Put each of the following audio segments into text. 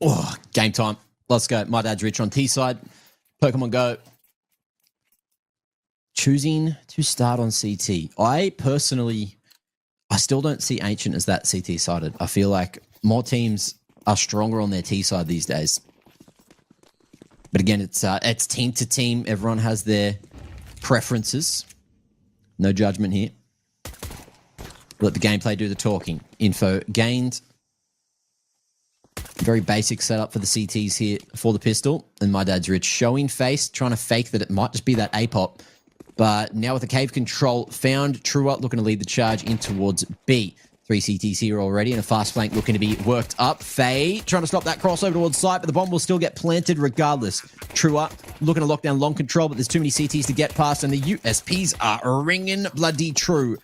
Oh, game time. Let's go. My dad's rich on T side. Pokemon Go. Choosing to start on CT. I still don't see Ancient as that CT sided. I feel like more teams are stronger on their T side these days. But again, it's team to team. Everyone has their preferences. No judgment here. Let the gameplay do the talking. Info gained. Very basic setup for the CTs here for the pistol. And my dad's rich. Showing face, trying to fake that it might just be that A-pop. But now with the cave control found, Trua looking to lead the charge in towards B. 3 CTs here already, and a fast flank looking to be worked up. Faye trying to stop that crossover towards site, but the bomb will still get planted regardless. Trua looking to lock down long control, but there's too many CTs to get past, and the USPs are ringing bloody true.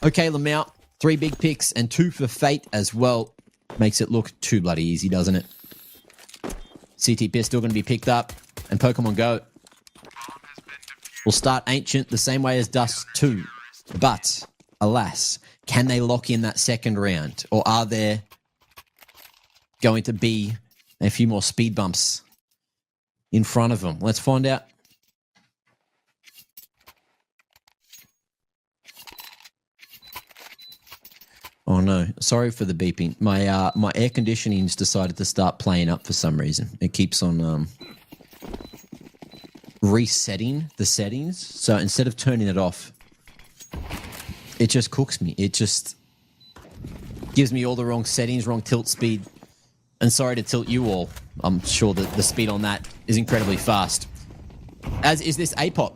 Okay, Lamau, 3 big picks and 2 for Fate as well. Makes it look too bloody easy, doesn't it? CT pistol going to be picked up, and Pokemon Go will start Ancient the same way as Dust 2. But, alas, can they lock in that second round? Or are there going to be a few more speed bumps in front of them? Let's find out. Oh no, sorry for the beeping. My air conditioning's decided to start playing up for some reason. It keeps on resetting the settings. So instead of turning it off, it just cooks me. It just gives me all the wrong settings, wrong tilt speed. And sorry to tilt you all. I'm sure that the speed on that is incredibly fast. As is this APOP.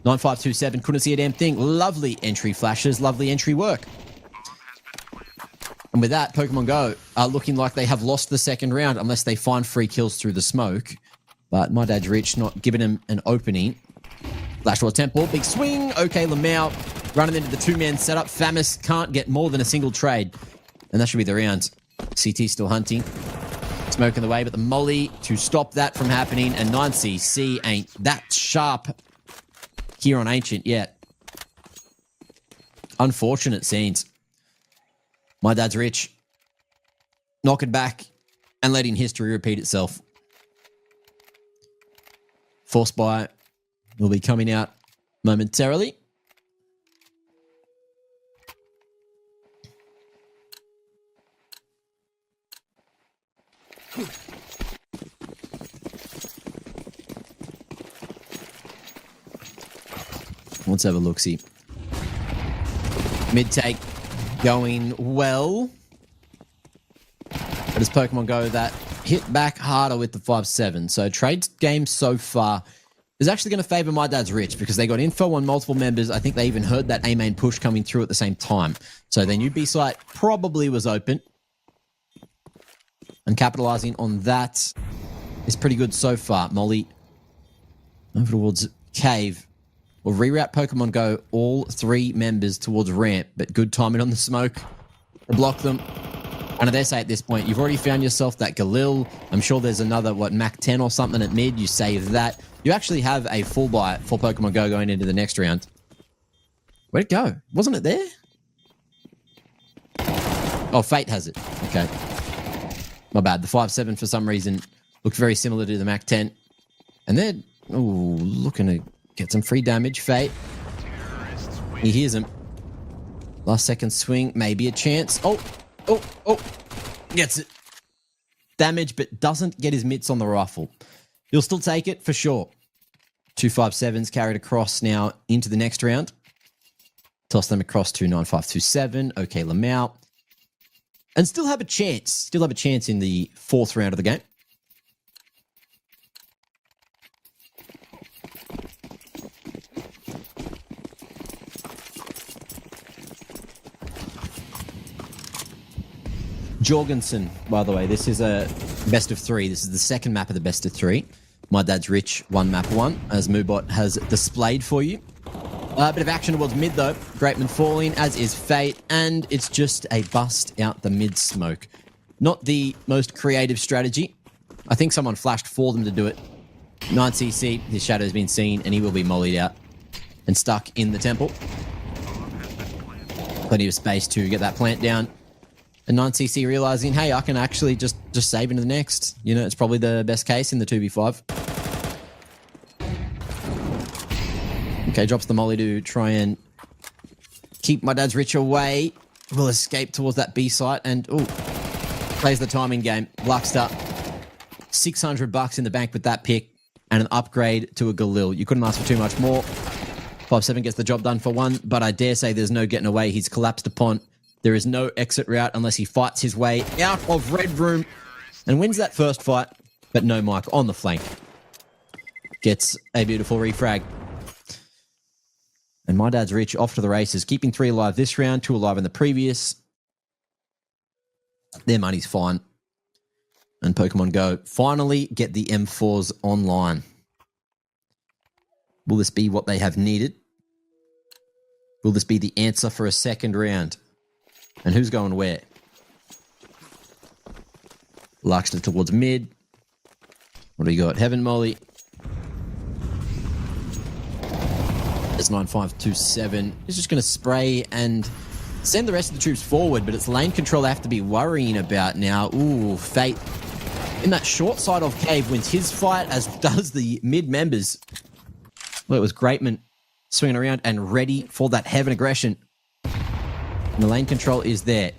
9527, couldn't see a damn thing. Lovely entry flashes, lovely entry work. And with that, Pokemon Go are looking like they have lost the second round unless they find free kills through the smoke. But my dad's rich, not giving him an opening. Flash Raw Temple, big swing. Okay, Lamau running into the 2-man setup. Famis can't get more than a single trade. And that should be the round. CT still hunting. Smoke in the way, but the molly to stop that from happening. And 9cc ain't that sharp here on Ancient yet. Unfortunate scenes. My dad's rich. Knocking back and letting history repeat itself. Force buy will be coming out momentarily. Let's have a look-see. Mid-take going well. But as Pokemon Go, that hit back harder with the 5-7. So trade game so far is actually going to favor my dad's rich because they got info on multiple members. I think they even heard that A-main push coming through at the same time. So they knew B-site probably was open. And capitalizing on that is pretty good so far. Molly over towards Cave. Will reroute Pokemon Go all 3 members towards ramp, but good timing on the smoke to block them. And they say at this point, you've already found yourself that Galil. I'm sure there's another, Mac 10 or something at mid. You save that. You actually have a full buy for Pokemon Go going into the next round. Where'd it go? Wasn't it there? Oh, Fate has it. Okay. My bad. The 5-7 for some reason looked very similar to the Mac 10. And they're looking to get some free damage. Fate. He hears him. Last second swing. Maybe a chance. Oh. Gets it. Damage, but doesn't get his mitts on the rifle. You'll still take it for sure. 2 5-7s carried across now into the next round. Toss them across to 9527. Okay, Lamau. And still have a chance. Still have a chance in the 4th round of the game. Jorgensen, by the way, this is a best of 3. This is the second map of the best of 3. My dad's rich, 1 map 1, as Moobot has displayed for you. A bit of action towards mid, though. Greatman falling, as is Fate, and it's just a bust out the mid smoke. Not the most creative strategy. I think someone flashed for them to do it. 9cc, his shadow's been seen, and he will be mollied out and stuck in the temple. Plenty of space to get that plant down. And 9cc realizing, hey, I can actually just save into the next. You know, it's probably the best case in the 2v5. Okay, drops the molly to try and keep my dad's Rich away. Will escape towards that B site and, ooh, plays the timing game. Luckster, $600 in the bank with that pick and an upgrade to a Galil. You couldn't ask for too much more. 5-7 gets the job done for one, but I dare say there's no getting away. He's collapsed upon. There is no exit route unless he fights his way out of Red Room and wins that first fight, but no Mike on the flank. Gets a beautiful refrag. And my dad's Rich off to the races, keeping 3 alive this round, 2 alive in the previous. Their money's fine. And Pokemon Go finally get the M4s online. Will this be what they have needed? Will this be the answer for a second round? And who's going where? Luxton towards mid. What do you got? Heaven Molly. It's 9527. He's just going to spray and send the rest of the troops forward, but it's lane control I have to be worrying about now. Ooh, Fate in that short side of Cave wins his fight, as does the mid members. Well, it was Greatman swinging around and ready for that Heaven aggression. And the lane control is there.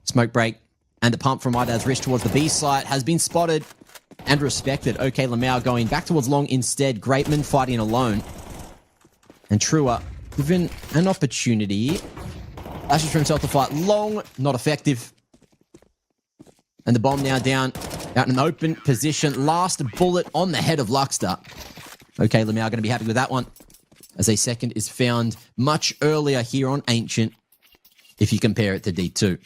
Smoke break and the pump from my dad's Rich towards the B site has been spotted and respected. Okay, Lamau going back towards long instead. Greatman fighting alone. And Trua given an opportunity. Lashes for himself to fight long, not effective. And the bomb now down, out in an open position. Last bullet on the head of Luxter. Okay, Lamau going to be happy with that one, as a second is found much earlier here on Ancient, if you compare it to D2.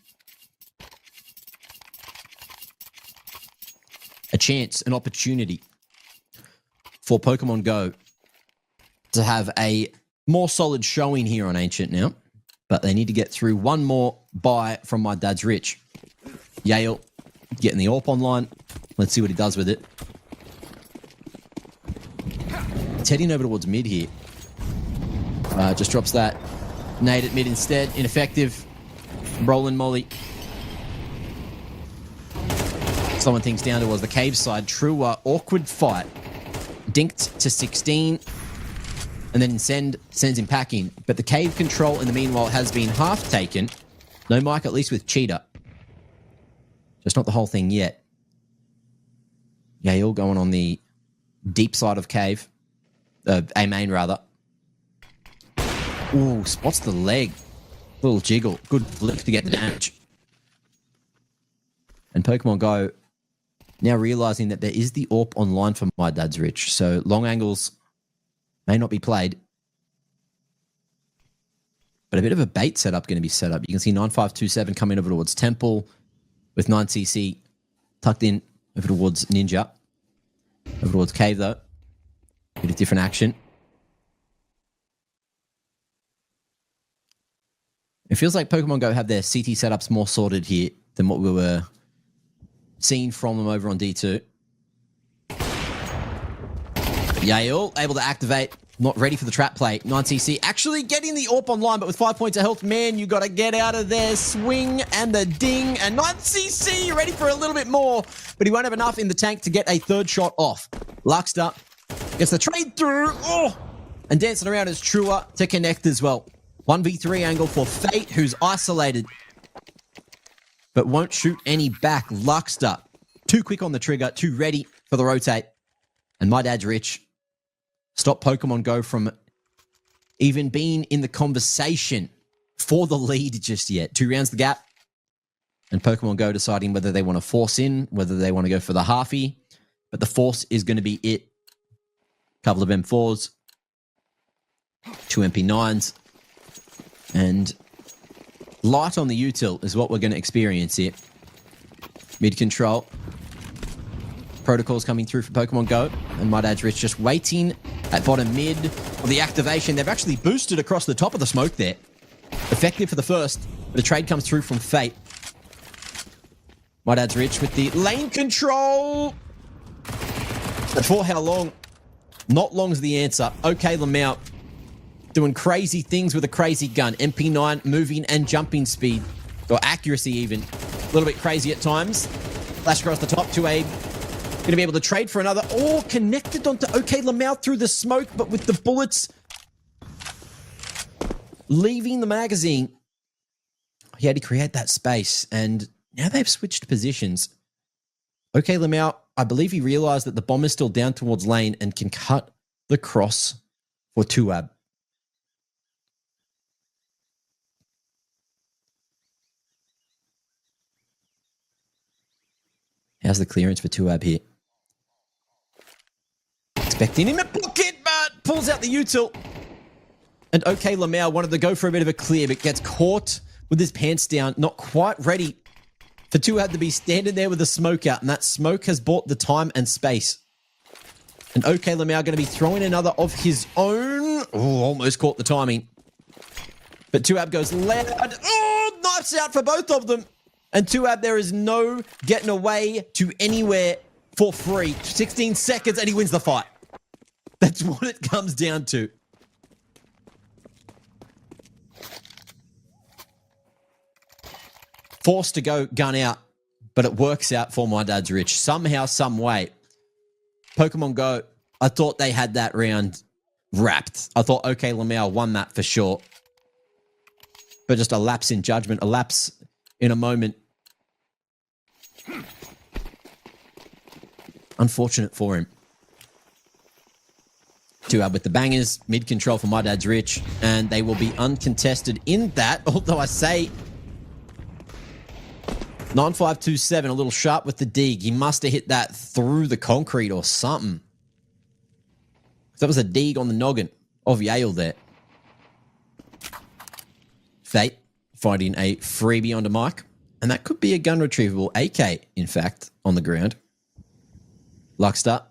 A chance, an opportunity for Pokemon Go to have a more solid showing here on Ancient now, but they need to get through one more buy from my dad's Rich. Yale getting the AWP online. Let's see what he does with it. It's heading over towards mid here. Just drops that. Nade at mid instead. Ineffective. Roland Molly. Slowing things down towards the cave side. True awkward fight. Dinked to 16. And then sends him packing. But the cave control in the meanwhile has been half taken. No Mike, at least with Cheetah. Just not the whole thing yet. Yale going on the deep side of cave. A main, rather. Ooh, spots the leg. Little jiggle. Good flick to get the damage. And Pokemon Go now realizing that there is the AWP online for my dad's Rich. So long angles may not be played. But a bit of a bait setup going to be set up. You can see 9527 coming over towards Temple with 9cc tucked in over towards Ninja. Over towards Cave, though. Bit of different action. It feels like Pokemon Go have their CT setups more sorted here than what we were seeing from them over on D2. Yale able to activate. Not ready for the trap play. 9cc actually getting the AWP online, but with 5 points of health, man, you got to get out of there. Swing and the ding. And 9cc ready for a little bit more, but he won't have enough in the tank to get a third shot off. Luxter gets the trade through. Oh! And dancing around is Trua to connect as well. 1v3 angle for Fate, who's isolated, but won't shoot any back. Luxter, too quick on the trigger, too ready for the rotate. And my dad's Rich. Stop Pokemon Go from even being in the conversation for the lead just yet. 2 rounds the gap. And Pokemon Go deciding whether they want to force in, whether they want to go for the halfie. But the force is going to be it. Couple of M4s. 2 MP9s. And light on the util is what we're going to experience here. Mid control. Protocols coming through for Pokemon Go. And my dad's Rich just waiting at bottom mid for the activation. They've actually boosted across the top of the smoke there. Effective for the first. But a trade comes through from Fate. My dad's Rich with the lane control. But for how long? Not long's the answer. Okay, Lamau doing crazy things with a crazy gun. MP9 moving and jumping speed. Or accuracy even. little bit crazy at times. Flash across the top to Abe. Going to be able to trade for another. Oh, connected onto OK Lamau through the smoke, but with the bullets leaving the magazine. He had to create that space, and now they've switched positions. OK Lamau, I believe he realized that the bomb is still down towards lane and can cut the cross for Tuab. How's the clearance for Tuab here? Expecting him to block it, but pulls out the util. And OK Lamau wanted to go for a bit of a clear, but gets caught with his pants down, not quite ready for Tuab to be standing there with the smoke out, and that smoke has bought the time and space. And OK Lamau going to be throwing another of his own. Oh, almost caught the timing. But Tuab goes loud. Oh, knives out for both of them. And Tuab, there is no getting away to anywhere for free. 16 seconds and he wins the fight. That's what it comes down to. Forced to go gun out, but it works out for My Dad's Rich. Somehow, some way. Pokemon Go, I thought they had that round wrapped. I thought OK Lamau won that for sure. But just a lapse in judgment, a lapse in a moment. Unfortunate for him. Tuab with the bangers, mid control for My Dad's Rich, and they will be uncontested in that, although I say 9527, a little sharp with the dig. He must have hit that through the concrete or something. That was a dig on the noggin of Yale there. Fate finding a freebie onto Mike, and that could be a gun retrievable AK, in fact, on the ground. Luckster.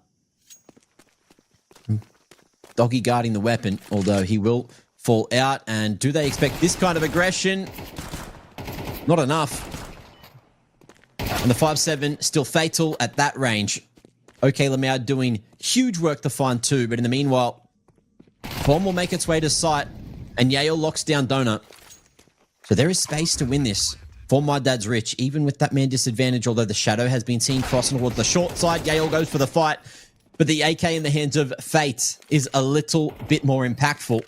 Doggy guarding the weapon, although he will fall out. And do they expect this kind of aggression? Not enough. And the 5-7 still fatal at that range. OK Lamau doing huge work to find two, but in the meanwhile, bomb will make its way to site, and Yale locks down Donut. So there is space to win this for My Dad's Rich, even with that man disadvantage, although the shadow has been seen crossing towards the short side. Yale goes for the fight, but the AK in the hands of Fate is a little bit more impactful.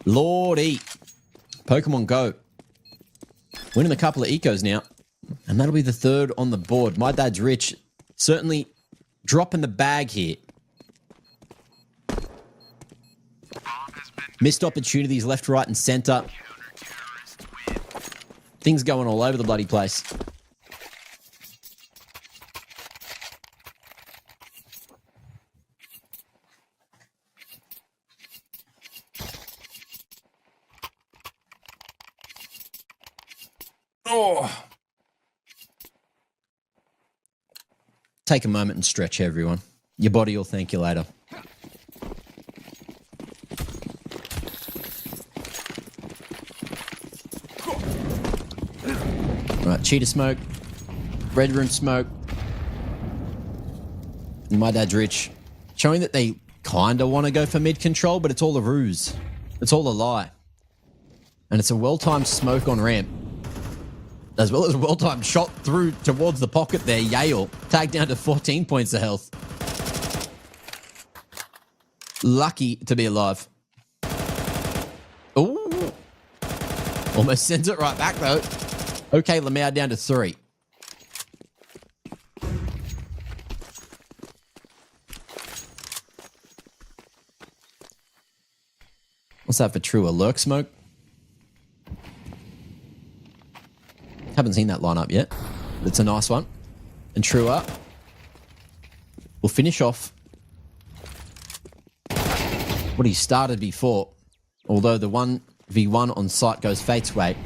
Lordy. Pokemon Go. Winning a couple of ecos now. And that'll be the third on the board. My Dad's Rich certainly dropping the bag here. Missed opportunities left, right, and center. Things going all over the bloody place. Oh. Take a moment and stretch, everyone. Your body will thank you later. Right, cheetah smoke, red room smoke, and My Dad's Rich, showing that they kind of want to go for mid control, but it's all a ruse. It's all a lie. And it's a well-timed smoke on ramp, as well as a well-timed shot through towards the pocket there. Yale tagged down to 14 points of health. Lucky to be alive. Ooh. Almost sends it right back, though. OK Lamau down to 3. What's that for true? A lurk smoke? Haven't seen that lineup yet. But it's a nice one. And Trua will finish off what he started before. Although the 1v1 on site goes Fate's way.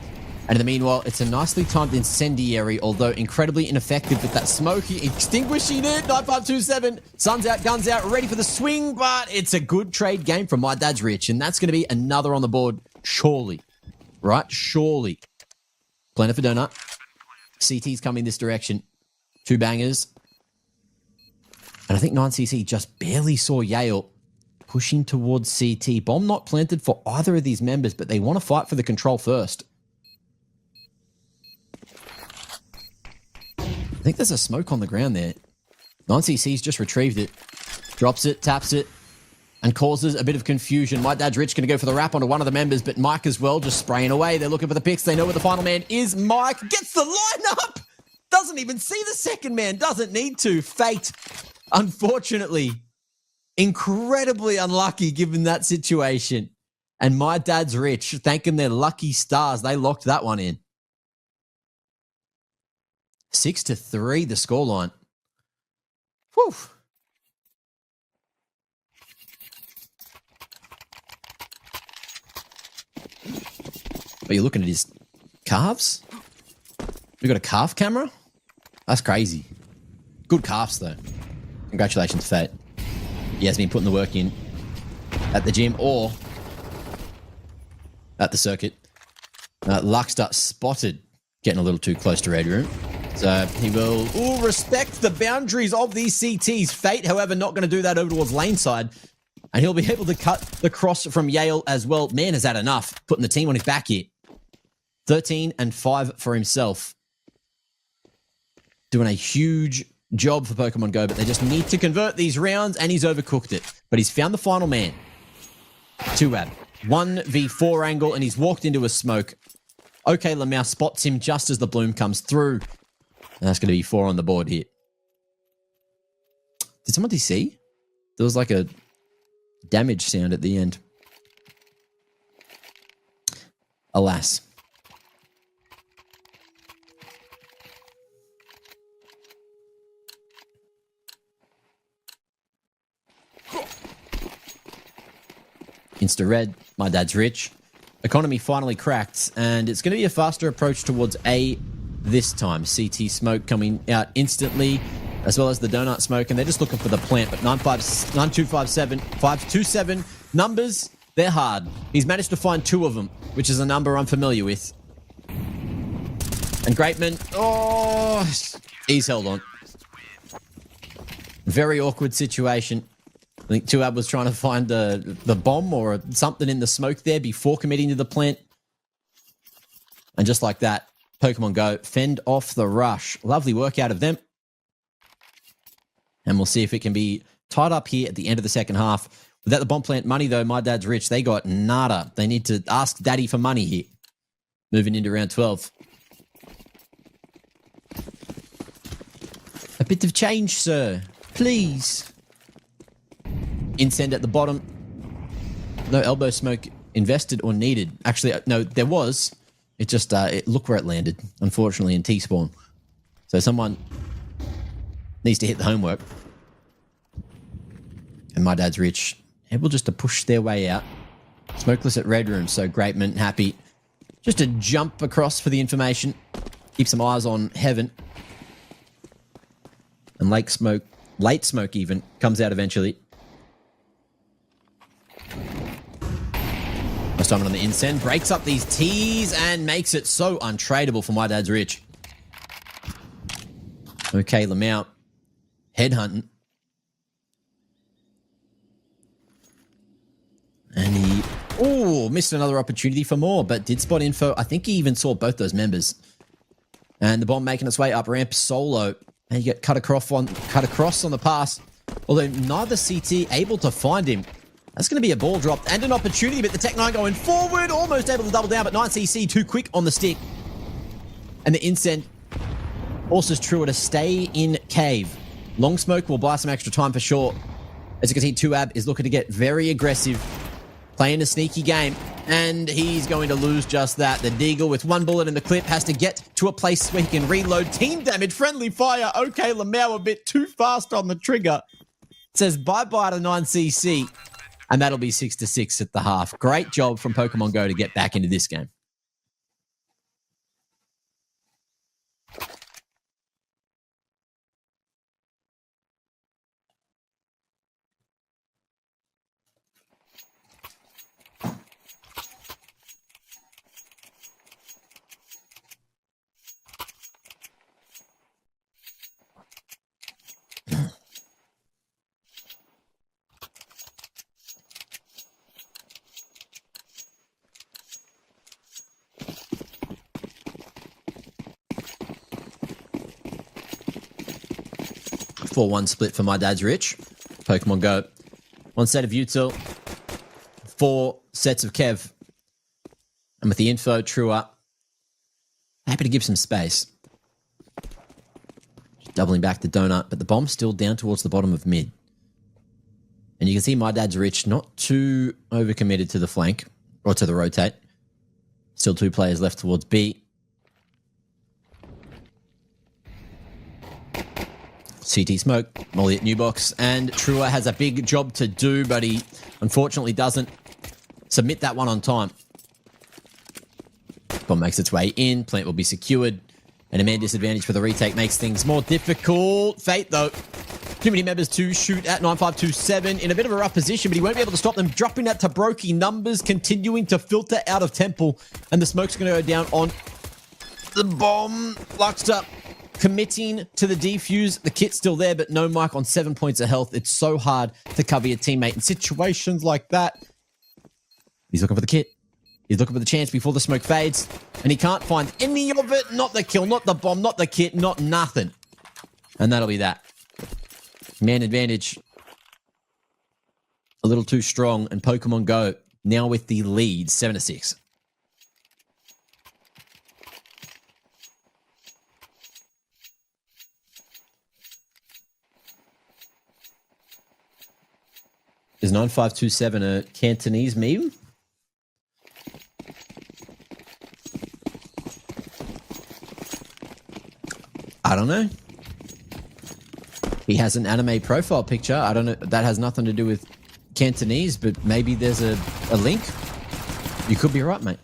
And in the meanwhile, it's a nicely timed incendiary, although incredibly ineffective with that smoke. Extinguishing it. 9527. Sun's out, guns out, ready for the swing. But it's a good trade game from My Dad's Rich. And that's going to be another on the board. Surely. Right? Surely. Planet for Donut. CT's coming this direction. 2 bangers. And I think 9cc just barely saw Yale pushing towards CT. Bomb not planted for either of these members, but they want to fight for the control first. I think there's a smoke on the ground there. 9cc's just retrieved it. Drops it, taps it, and causes a bit of confusion. My Dad's Rich going to go for the wrap onto one of the members, but Mike as well just spraying away. They're looking for the picks. They know where the final man is. Mike gets the lineup. Doesn't even see the second man. Doesn't need to. Fate, unfortunately, incredibly unlucky given that situation. And My Dad's Rich, thanking their lucky stars, they locked that one in. 6-3, the scoreline. Whew. But you're looking at his calves? We got a calf camera? That's crazy. Good calves, though. Congratulations, Fate. He has been putting the work in at the gym or at the circuit. Luxter spotted getting a little too close to Red Room. So he will respect the boundaries of these CTs. Fate, however, not going to do that over towards lane side. And he'll be able to cut the cross from Yale as well. Man has had enough, putting the team on his back here. 13-5 for himself. Doing a huge job for Pokemon Go, but they just need to convert these rounds, and he's overcooked it. But he's found the final man. 2-ab. 1v4 angle, and he's walked into a smoke. Okay, Lamau spots him just as the bloom comes through. And that's going to be 4 on the board here. Did someone see? There was like a damage sound at the end. Alas. Insta red, My Dad's Rich. Economy finally cracked, and it's going to be a faster approach towards A this time. CT smoke coming out instantly, as well as the donut smoke, and they're just looking for the plant. But 9257, 527 numbers, they're hard. He's managed to find 2 of them, which is a number I'm familiar with. And Greatman, he's held on. Very awkward situation. I think 2-ab was trying to find the bomb or something in the smoke there before committing to the plant. And just like that, Pokemon Go fend off the rush. Lovely work out of them. And we'll see if it can be tied up here at the end of the second half. Without the bomb plant money, though, My Dad's Rich, they got nada. They need to ask Daddy for money here. Moving into round 12. A bit of change, sir. Please. Incend at the bottom. No elbow smoke invested or needed. Actually, no, there was. It just, look where it landed, unfortunately, in T-spawn. So someone needs to hit the homework. And My Dad's Rich, able just to push their way out. Smokeless at Red Room, so Greatman happy. Just to jump across for the information. Keep some eyes on Heaven. And late smoke even, comes out eventually. Most time on the incend, breaks up these T's and makes it so untradeable for My Dad's Rich. Okay, Lamau, headhunting. And he, missed another opportunity for more, but did spot info. I think he even saw both those members. And the bomb making its way up ramp solo. And you get cut across on the pass. Although neither CT able to find him. That's going to be a ball drop and an opportunity, but the Tech-9 going forward, almost able to double down, but 9cc too quick on the stick. And the Incend forces Trua to stay in cave. Long Smoke will buy some extra time for sure. As you can see, 2-ab is looking to get very aggressive, playing a sneaky game, and he's going to lose just that. The Deagle with 1 bullet in the clip has to get to a place where he can reload. Team damage, friendly fire. Okay, Lamau a bit too fast on the trigger. Says bye-bye to 9cc. And that'll be 6-6 at the half. Great job from Pokemon Go to get back into this game. 4-1 split for My Dad's Rich. Pokemon Go. 1 set of util. 4 sets of Kev. And with the info, true up. Happy to give some space. Just doubling back the donut, but the bomb's still down towards the bottom of mid. And you can see My Dad's Rich not too overcommitted to the flank or to the rotate. Still 2 players left towards B. CT smoke, Molly at new box, and Trua has a big job to do, but he unfortunately doesn't submit that one on time. Bomb makes its way in, plant will be secured, and a man disadvantage for the retake makes things more difficult. Fate, though, too many members to shoot at 9527 in a bit of a rough position, but he won't be able to stop them. Dropping that to Brokey, numbers continuing to filter out of Temple, and the smoke's going to go down on the bomb. Luxed up. Committing to the defuse. The kit's still there, but no mic on 7 points of health. It's so hard to cover your teammate in situations like that. He's looking for the kit. He's looking for the chance before the smoke fades, and he can't find any of it. Not the kill, not the bomb, not the kit, not nothing. And that'll be that. Man advantage. A little too strong, and Pokemon Go now with the lead, 7-6. Is 9527 a Cantonese meme? I don't know. He has an anime profile picture. I don't know. That has nothing to do with Cantonese, but maybe there's a link. You could be right, mate.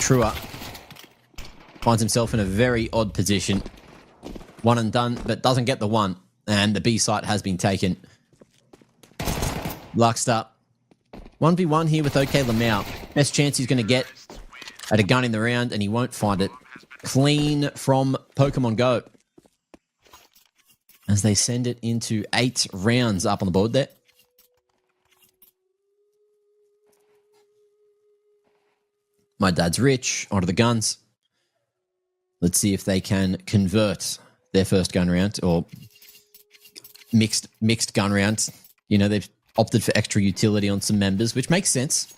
Trua finds himself in a very odd position. One and done, but doesn't get the one. And the B site has been taken. Luxed up. 1v1 here with OK Lamau. Best chance he's going to get at a gun in the round, and he won't find it. Clean from Pokemon Go. As they send it into 8 rounds up on the board there. My Dad's Rich, onto the guns. Let's see if they can convert their first gun round, or mixed gun round. You know, they've opted for extra utility on some members, which makes sense.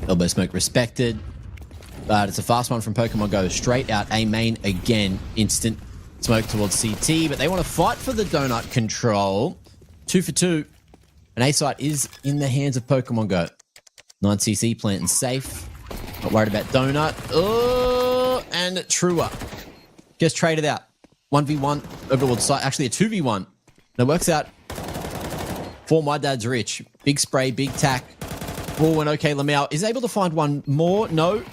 Elbow smoke respected, but it's a fast one from Pokemon Go. Straight out A main again. Instant smoke towards CT, but they want to fight for the donut control. 2 for 2. An A site is in the hands of Pokemon Go. 9cc planting safe. Not worried about donut. Oh, and Trua just traded out. 1v1 over towards site. Actually, a 2v1. That works out for My Dad's Rich. Big spray, big tack. Oh, and OK Lamau is able to find one more. No.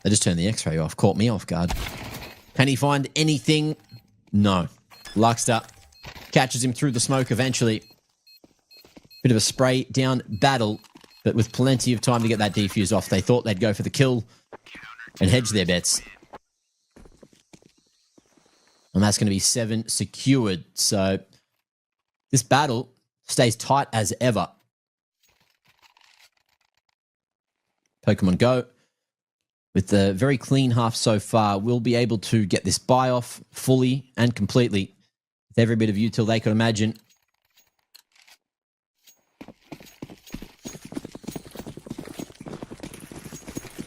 They just turned the x-ray off. Caught me off guard. Can he find anything? No. Luxed up. Catches him through the smoke eventually. Bit of a spray down battle, but with plenty of time to get that defuse off. They thought they'd go for the kill and hedge their bets. And that's going to be 7 secured. So this battle stays tight as ever. Pokemon Go, with the very clean half so far, will be able to get this buy off fully and completely with every bit of util they could imagine.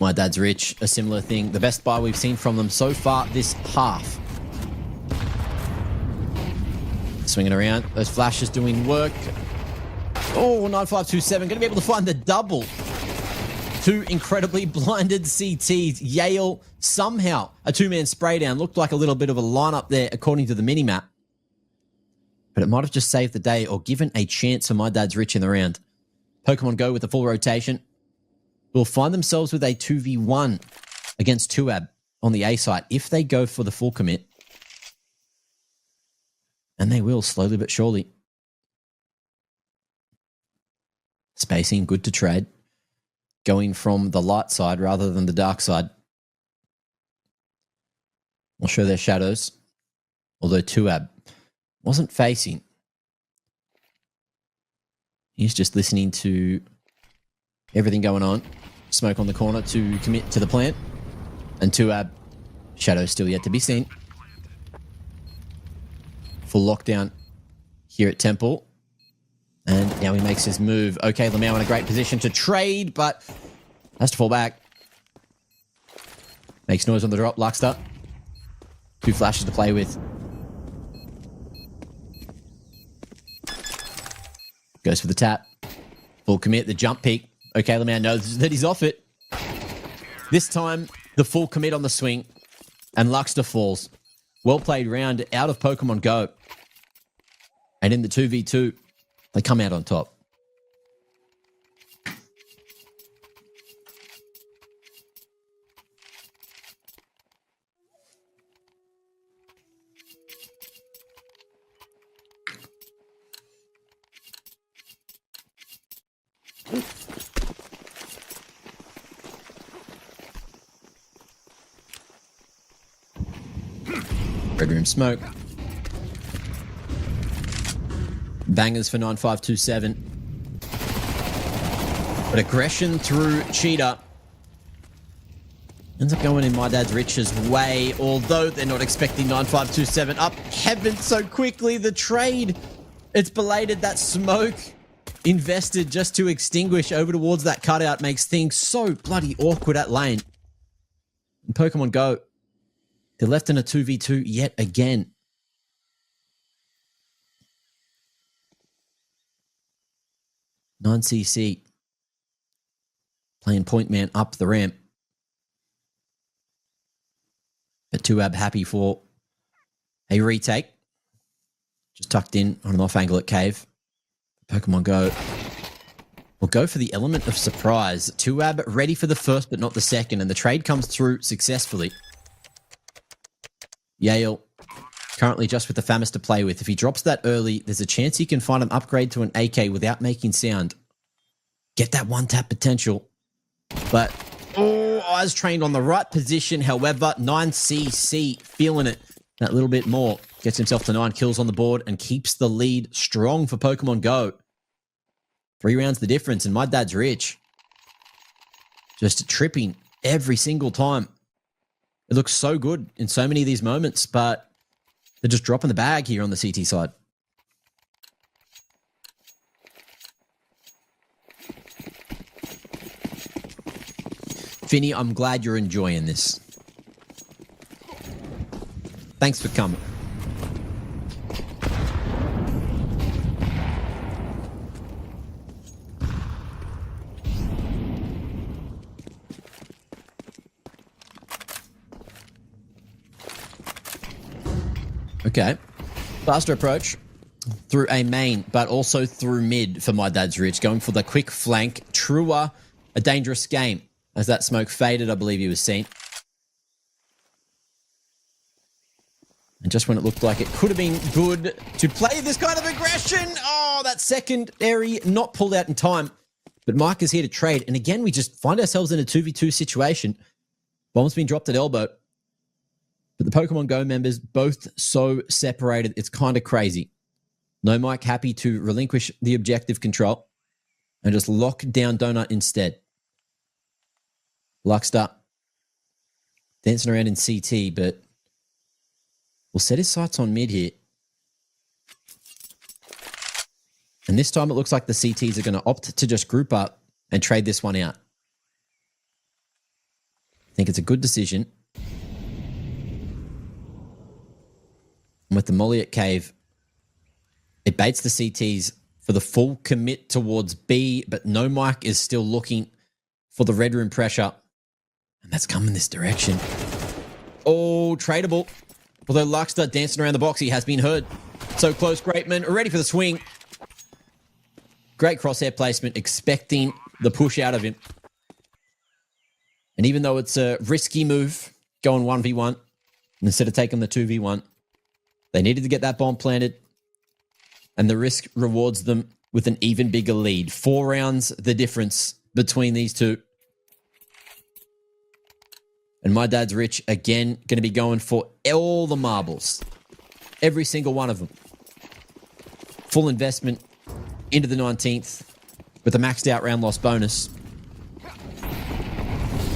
My Dad's Rich, a similar thing. The best buy we've seen from them so far this half. Swinging around. Those flashes doing work. Oh, 9527. Going to be able to find the double. 2 incredibly blinded CTs. Yale, somehow, a 2-man spray down. Looked like a little bit of a lineup there, according to the minimap. But it might have just saved the day or given a chance for My Dad's Rich in the round. Pokemon Go with the full rotation will find themselves with a 2v1 against Tuab on the A site if they go for the full commit. And they will, slowly but surely. Spacing, good to trade. Going from the light side rather than the dark side. We'll show their shadows. Although Tuab wasn't facing. He's just listening to everything going on. Smoke on the corner to commit to the plant. And Tuab, shadows still yet to be seen. Full lockdown here at Temple. And now he makes his move. Okay, Lamau in a great position to trade, but has to fall back. Makes noise on the drop. Luxter. 2 flashes to play with. Goes for the tap. Full commit, the jump peek. Okay, Lamau knows that he's off it. This time, the full commit on the swing. And Luxter falls. Well played round out of Pokemon Go. And in the 2v2, they come out on top. Red Room Smoke. Bangers for 9527. But aggression through Cheetah ends up going in My Dad's Rich's way, although they're not expecting 9527 up heaven so quickly. The trade, it's belated. That smoke invested just to extinguish over towards that cutout makes things so bloody awkward at lane. In Pokemon Go, they're left in a 2v2 yet again. Non-CC playing point man up the ramp. But Tuab happy for a retake. Just tucked in on an off angle at Cave. Pokemon Go will go for the element of surprise. Tuab ready for the first but not the second, and the trade comes through successfully. Yale currently just with the Famis to play with. If he drops that early, there's a chance he can find an upgrade to an AK without making sound. Get that one-tap potential. But, eyes trained on the right position. However, 9cc feeling it that little bit more. Gets himself to 9 kills on the board and keeps the lead strong for Pokemon Go. 3 rounds the difference, and My Dad's Rich just tripping every single time. It looks so good in so many of these moments, but they're just dropping the bag here on the CT side. Finny, I'm glad you're enjoying this. Thanks for coming. Okay. Faster approach through a main, but also through mid for My Dad's Rich. Going for the quick flank. Truer, a dangerous game. As that smoke faded, I believe he was seen. And just when it looked like it could have been good to play this kind of aggression. Oh, that secondary not pulled out in time. But Mike is here to trade. And again, we just find ourselves in a 2v2 situation. Bomb's been dropped at elbow. But the Pokemon Go members both so separated. It's kind of crazy. No Mike happy to relinquish the objective control and just lock down Donut instead. Luxter dancing around in CT, but will set his sights on mid here. And this time it looks like the CTs are going to opt to just group up and trade this one out. I think it's a good decision. And with the Molly at Cave, it baits the CTs for the full commit towards B, but no Mike is still looking for the red room pressure. And that's coming this direction. Oh, tradable. Although Luxter dancing around the box, he has been heard. So close, Greatman, ready for the swing. Great crosshair placement, expecting the push out of him. And even though it's a risky move, going 1v1, instead of taking the 2v1, they needed to get that bomb planted. And the risk rewards them with an even bigger lead. 4 rounds, the difference between these two. And my dad's rich, again, going to be going for all the marbles. Every single one of them. Full investment into the 19th with a maxed out round loss bonus.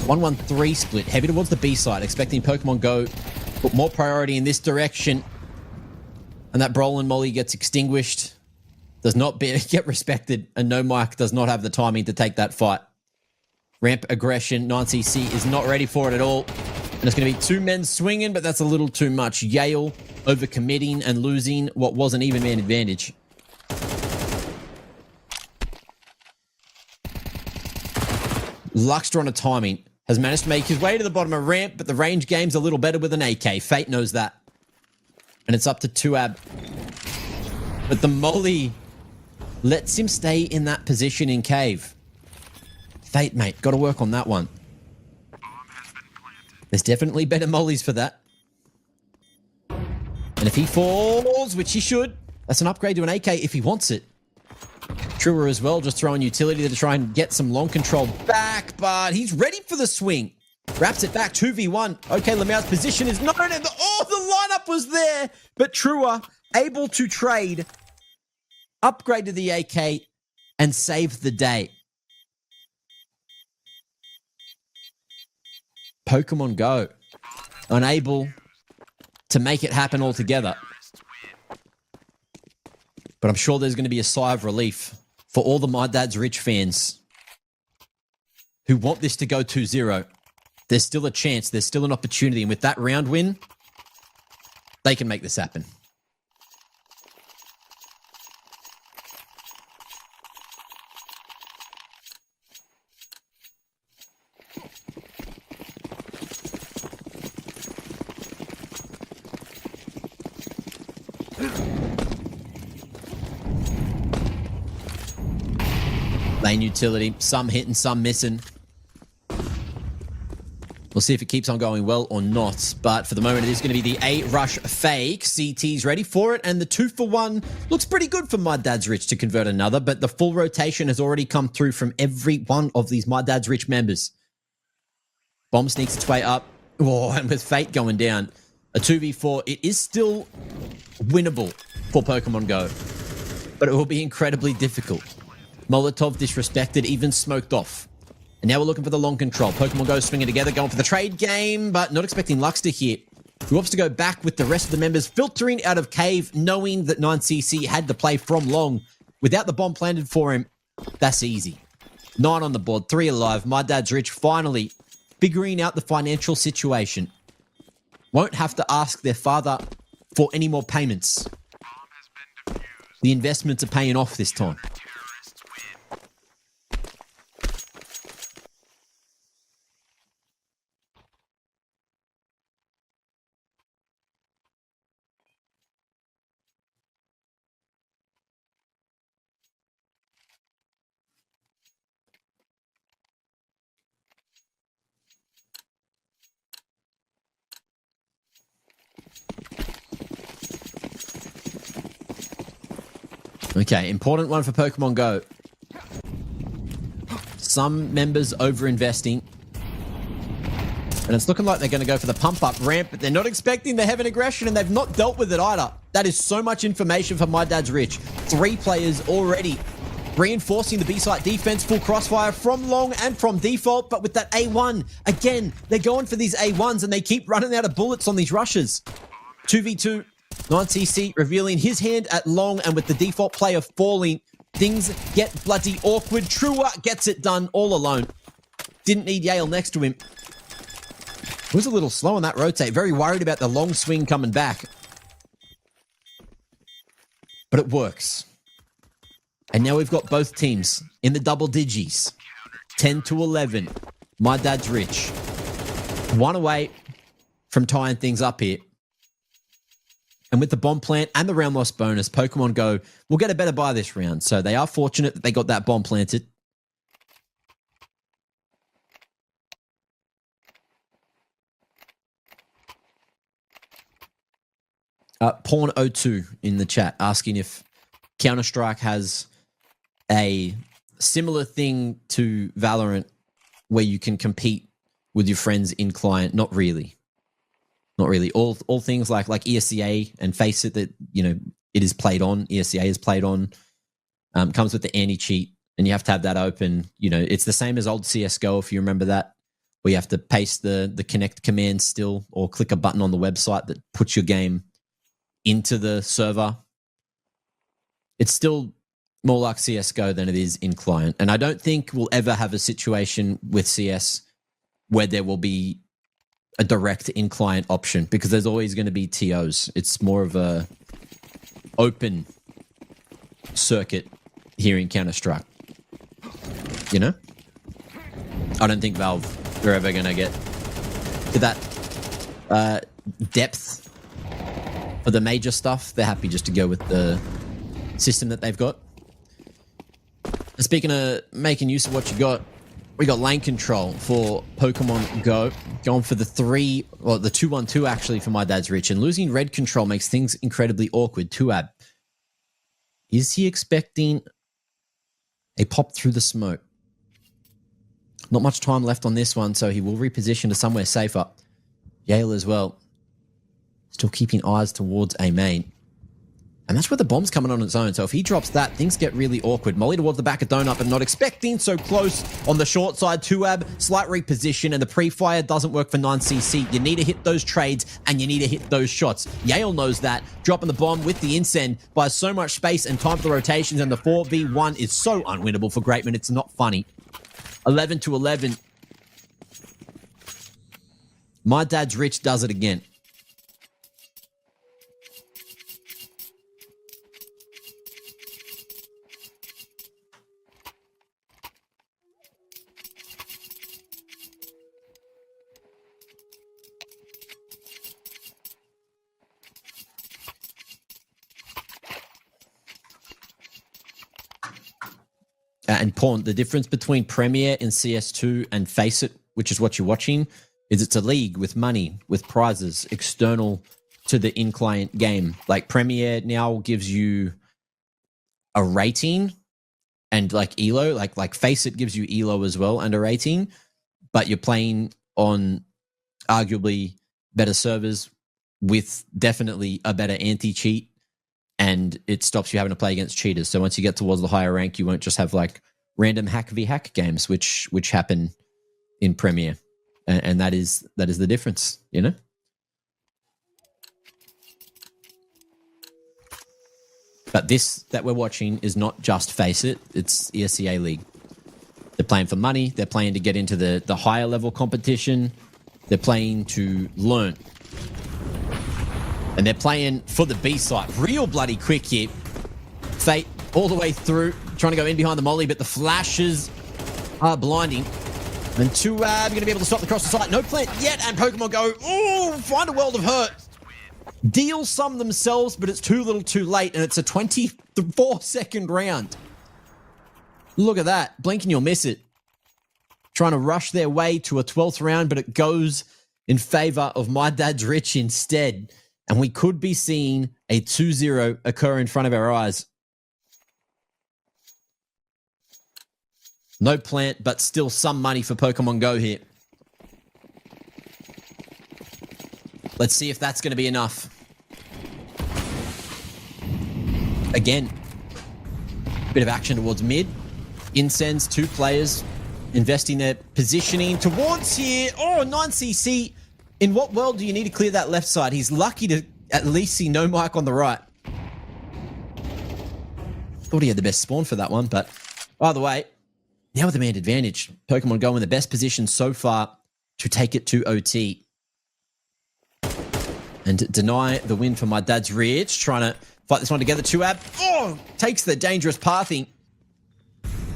1-1-3 split. Heavy towards the B side. Expecting Pokemon Go put more priority in this direction. And that Brolin Molly gets extinguished. Does not get respected. And no Mike does not have the timing to take that fight. Ramp aggression. 9cc is not ready for it at all. And it's going to be 2 men swinging, but that's a little too much. Yale overcommitting and losing what was an even man advantage. Luxtra on a timing. Has managed to make his way to the bottom of ramp, but the range game's a little better with an AK. Fate knows that. And it's up to 2ab. But the Molly lets him stay in that position in cave. Fate, mate. Got to work on that one. There's definitely better mollies for that. And if he falls, which he should, that's an upgrade to an AK if he wants it. Truer as well, just throwing utility to try and get some long control back, but he's ready for the swing. Wraps it back, 2v1. Okay, Lemaire's position is known, and the lineup was there, but Truer able to trade, upgrade to the AK, and save the day. Pokemon Go, unable to make it happen altogether. But I'm sure there's going to be a sigh of relief for all the My Dad's Rich fans who want this to go 2-0. There's still a chance. There's still an opportunity. And with that round win, they can make this happen. Lane utility, some hitting, some missing. We'll see if it keeps on going well or not. But for the moment, it is going to be the A-Rush fake. CT's ready for it. And the 2-for-1 looks pretty good for My Dad's Rich to convert another. But the full rotation has already come through from every one of these My Dad's Rich members. Bomb sneaks its way up. Oh, and with Fate going down, a 2v4, it is still winnable for Pokemon Go. But it will be incredibly difficult. Molotov disrespected, even smoked off. And now we're looking for the long control. Pokemon Go swinging together, going for the trade game, but not expecting Luxter here. He wants to go back with the rest of the members, filtering out of cave, knowing that 9cc had to play from long. Without the bomb planted for him, that's easy. 9 on the board, 3 alive. My Dad's Rich finally figuring out the financial situation. Won't have to ask their father for any more payments. The investments are paying off this time. Okay, important one for Pokemon Go. Some members over-investing. And it's looking like they're going to go for the pump-up ramp, but they're not expecting the Heaven Aggression, and they've not dealt with it either. That is so much information for My Dad's Rich. 3 players already reinforcing the B-site defense, full crossfire from long and from default, but with that A1, again, they're going for these A1s, and they keep running out of bullets on these rushes. 2v2. 9cc revealing his hand at long, and with the default player falling, things get bloody awkward. Truer gets it done all alone. Didn't need Yale next to him. Was a little slow on that rotate. Very worried about the long swing coming back. But it works. And now we've got both teams in the double digits. 10-11. My Dad's Rich. 1 away from tying things up here. And with the bomb plant and the round loss bonus, Pokemon Go will get a better buy this round. So they are fortunate that they got that bomb planted. Porn02 in the chat asking if Counter-Strike has a similar thing to Valorant where you can compete with your friends in client. Not really. Not really. All things like ESEA and Face It that, it is played on. ESEA is played on. Comes with the anti-cheat, and you have to have that open. It's the same as old CSGO, if you remember that, where you have to paste the connect command still or click a button on the website that puts your game into the server. It's still more like CSGO than it is in client. And I don't think we'll ever have a situation with CS where there will be a direct in-client option, because there's always going to be TOs. It's more of a open circuit here in Counter-Strike. I don't think Valve are ever going to get to that depth for the major stuff. They're happy just to go with the system that they've got. And speaking of making use of what you got, we got lane control for Pokemon Go. Going for the 2-1-2 actually for my dad's Rich. And losing red control makes things incredibly awkward. Tuab. Is he expecting a pop through the smoke? Not much time left on this one, so he will reposition to somewhere safer. Yale as well. Still keeping eyes towards a main. And that's where the bomb's coming on its own. So if he drops that, things get really awkward. Molly towards the back of Donut, but not expecting. So close on the short side. Tuab, slight reposition, and the pre-fire doesn't work for 9cc. You need to hit those trades, and you need to hit those shots. Yale knows that. Dropping the bomb with the incend buys so much space and time for the rotations, and the 4v1 is so unwinnable for Greatman. It's not funny. 11-11. My dad's Rich does it again. And Pawn, the difference between Premier in CS2 and Face It, which is what you're watching, is it's a league with money, with prizes external to the in-client game. Like Premier now gives you a rating and like ELO, like Face It gives you ELO as well and a rating, but you're playing on arguably better servers with definitely a better anti-cheat, and it stops you having to play against cheaters. So once you get towards the higher rank, you won't just have like random hack v hack games, which happen in Premier, and that is the difference, But this that we're watching is not just Face It; it's ESEA League. They're playing for money. They're playing to get into the higher level competition. They're playing to learn. And they're playing for the B side. Real bloody quick here. Fate all the way through, trying to go in behind the molly, but the flashes are blinding. And Tuab going to be able to stop the cross the site. No plant yet, and Pokemon Go, find a world of hurt. Deal some themselves, but it's too little too late, and it's a 24-second round. Look at that. Blink and you'll miss it. Trying to rush their way to a 12th round, but it goes in favor of my dad's Rich instead. And we could be seeing a 2-0 occur in front of our eyes. No plant, but still some money for Pokemon Go here. Let's see if that's going to be enough. Again, bit of action towards mid. Incends, 2 players investing their positioning towards here. 9cc. In what world do you need to clear that left side? He's lucky to at least see no mic on the right. Thought he had the best spawn for that one, but either way, now with the man advantage. Pokemon Go in the best position so far to take it to OT. And deny the win for my dad's Rich. Trying to fight this one together. Tuab, takes the dangerous pathing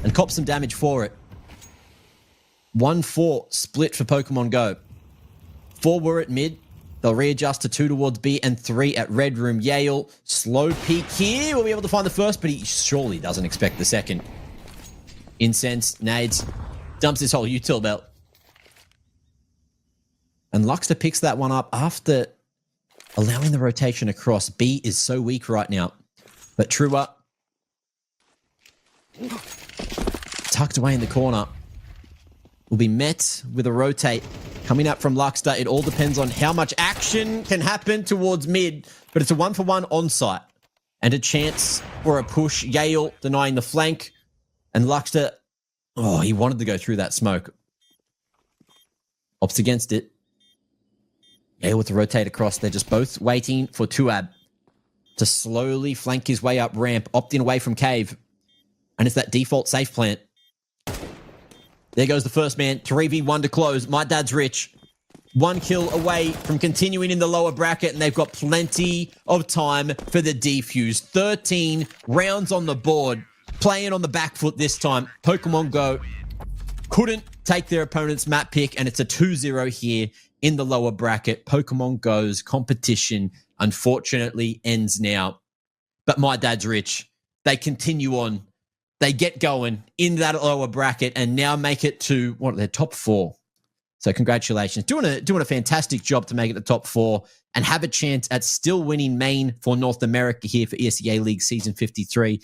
and cops some damage for it. 1-4 split for Pokemon Go. 4 were at mid. They'll readjust to 2 towards B and 3 at Red Room. Yale, slow peek here. We'll be able to find the first, but he surely doesn't expect the second. Incense, nades, dumps his whole util belt. And Luxter picks that one up after allowing the rotation across. B is so weak right now. But Trua tucked away in the corner. Will be met with a rotate coming up from Luxter. It all depends on how much action can happen towards mid, but it's a 1-for-1 on site and a chance for a push. Yale denying the flank, and Luxter, oh, he wanted to go through that smoke. Opts against it. Yale with the rotate across. They're just both waiting for Tuab to slowly flank his way up ramp, opting away from cave, and it's that default safe plant. There goes the first man. 3v1 to close. My dad's rich. 1 kill away from continuing in the lower bracket, and they've got plenty of time for the defuse. 13 rounds on the board. Playing on the back foot this time. Pokemon Go couldn't take their opponent's map pick, and it's a 2-0 here in the lower bracket. Pokemon Go's competition, unfortunately, ends now. But my dad's rich. They continue on. They get going in that lower bracket and now make it to their top 4. So congratulations. Doing a fantastic job to make it the top 4 and have a chance at still winning main for North America here for ESEA League Season 53.